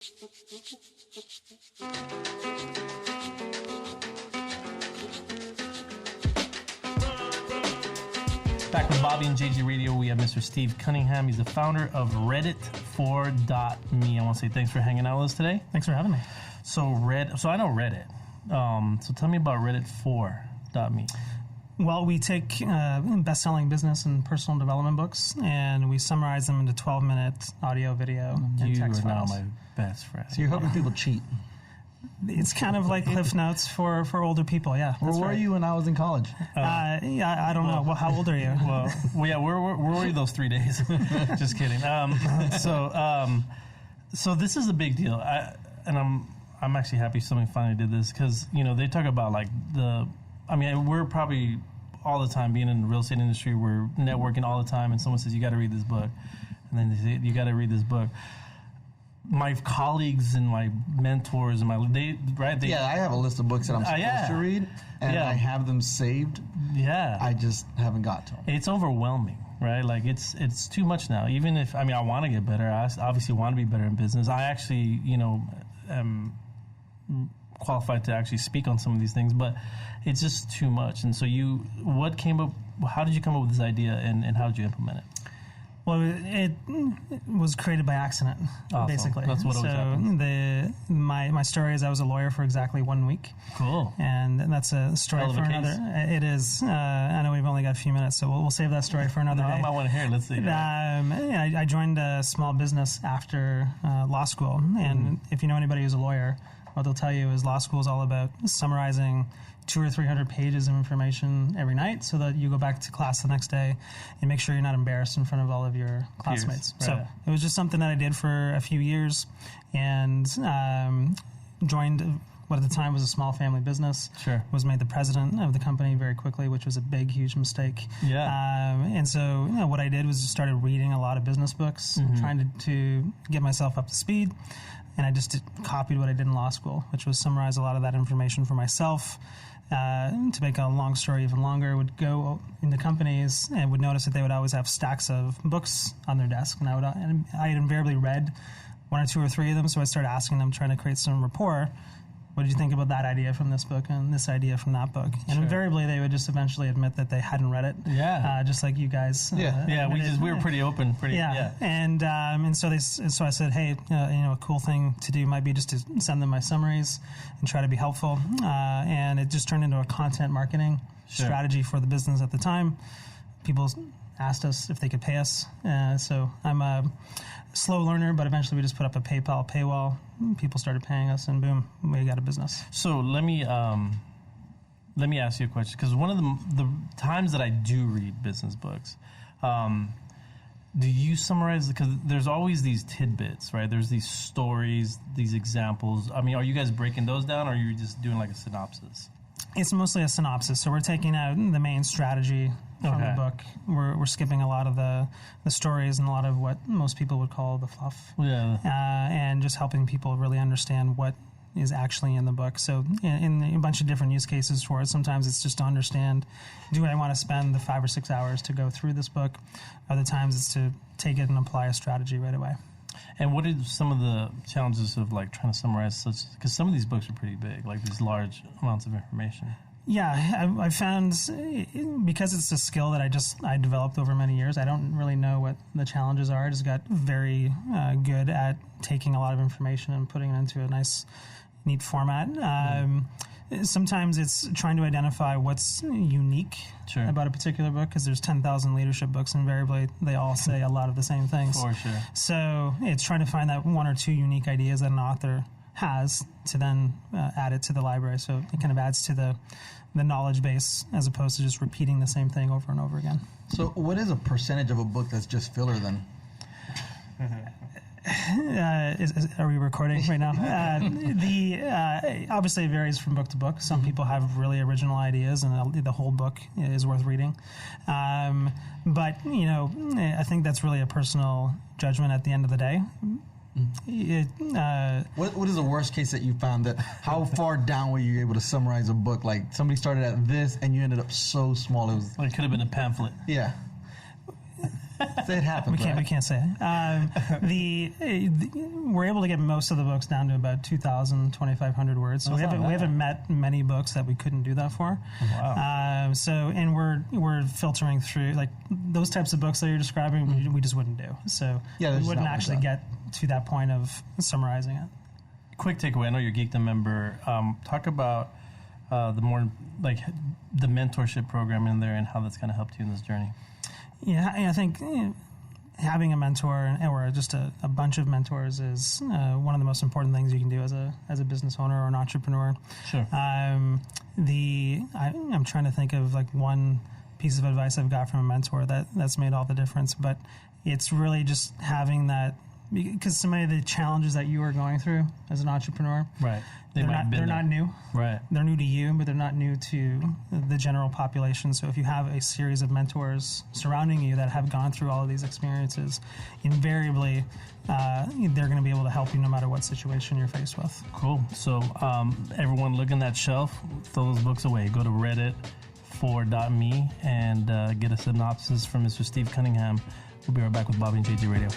Back with Bobby and JG Radio, we have Mr. Steve Cunningham. He's the founder of Reddit4.me. I want to say thanks for hanging out with us today. Thanks for having me. So I know Reddit. So tell me about Reddit4.me. Well, we take best-selling business and personal development books, and we summarize them into 12-minute audio, video, and text files. You are now my best friend. So you're helping people cheat. It's kind of like Cliff Notes for older people, yeah. Where were you when I was in college? I don't know. Well, how old are you? Well, yeah, where were you those 3 days? Just kidding. So this is a big deal, I'm actually happy somebody finally did this because they talk about we're probably all the time being in the real estate industry. We're networking all the time, and someone says you got to read this book, and then they say you got to read this book. My colleagues and my mentors and I have a list of books that I'm supposed to read, and I have them saved. Yeah, I just haven't got to them. It's overwhelming, right? Like it's too much now. Even if I want to get better, I obviously want to be better in business. I actually am qualified to actually speak on some of these things, but it's just too much. And so how did you come up with this idea, and how did you implement it? Well, it was created by accident, basically. That's what always happens. My story is I was a lawyer for exactly 1 week. Cool. And that's a story for another. It is. I know we've only got a few minutes, so we'll save that story for another day. I might want to hear it. Let's see. I joined a small business after law school. And if you know anybody who's a lawyer, what they'll tell you is law school is all about summarizing 200 or 300 pages of information every night so that you go back to class the next day and make sure you're not embarrassed in front of all of your classmates. Right. So it was just something that I did for a few years and joined what at the time was a small family business. Sure. Was made the president of the company very quickly, which was a big, huge mistake. Yeah. And so what I did was just started reading a lot of business books, trying to get myself up to speed. And I just copied what I did in law school, which was summarize a lot of that information for myself. To make a long story even longer, would go into companies and would notice that they would always have stacks of books on their desk, and I had invariably read 1 or 2 or 3 of them. So I started asking them, trying to create some rapport. What did you think about that idea from this book and this idea from that book? And invariably, they would just eventually admit that they hadn't read it. Yeah. Just like you guys. We were pretty open. And so I said, hey, a cool thing to do might be just to send them my summaries and try to be helpful. And it just turned into a content marketing strategy for the business at the time. People asked us if they could pay us. So I'm a slow learner, but eventually we just put up a PayPal paywall. People started paying us, and boom, we got a business. So let me ask you a question, because one of the times that I do read business books, do you summarize? Because there's always these tidbits, right? There's these stories, these examples. I mean, are you guys breaking those down, or are you just doing like a synopsis? It's mostly a synopsis. So we're taking out the main strategy from the book. We're skipping a lot of the stories and a lot of what most people would call the fluff. Yeah. And just helping people really understand what is actually in the book. So in a bunch of different use cases for it, sometimes it's just to understand, do I want to spend the 5 or 6 hours to go through this book? Other times it's to take it and apply a strategy right away. And what are some of the challenges of like trying to summarize such? Because some of these books are pretty big, like these large amounts of information. Yeah, I found because it's a skill that I developed over many years. I don't really know what the challenges are. I just got very good at taking a lot of information and putting it into a nice, neat format. Sometimes it's trying to identify what's unique about a particular book, because there's 10,000 leadership books. Invariably, they all say a lot of the same things. For sure. So it's trying to find that 1 or 2 unique ideas that an author has to then add it to the library. So it kind of adds to the knowledge base as opposed to just repeating the same thing over and over again. So what is a percentage of a book that's just filler then? Are we recording right now? Obviously it varies from book to book. Some people have really original ideas, and the whole book is worth reading. But I think that's really a personal judgment at the end of the day. What is the worst case that you found? That how far down were you able to summarize a book? Like somebody started at this and you ended up so small it was. Well, it could have been a pamphlet. Yeah. Say it happened. We can't say it. We're able to get most of the books down to about 2,000, 2,500 words. So we haven't met many books that we couldn't do that for. Wow. And we're filtering through like those types of books that you're describing. We just wouldn't do. So we wouldn't actually get to that point of summarizing it. Quick takeaway. I know you're a Geekdom member. Talk about the more like the mentorship program in there and how that's kind of helped you in this journey. Yeah, I think having a mentor or just a bunch of mentors is one of the most important things you can do as a business owner or an entrepreneur. Sure. I'm trying to think of like one piece of advice I've got from a mentor that's made all the difference, but it's really just having that, because so many of the challenges that you are going through as an entrepreneur, right? They're not new. Right. They're new to you, but they're not new to the general population. So if you have a series of mentors surrounding you that have gone through all of these experiences, invariably they're going to be able to help you no matter what situation you're faced with. Cool. So everyone look in that shelf, throw those books away. Go to reddit4.me and get a synopsis from Mr. Steve Cunningham. We'll be right back with Bobby and JJ Radio.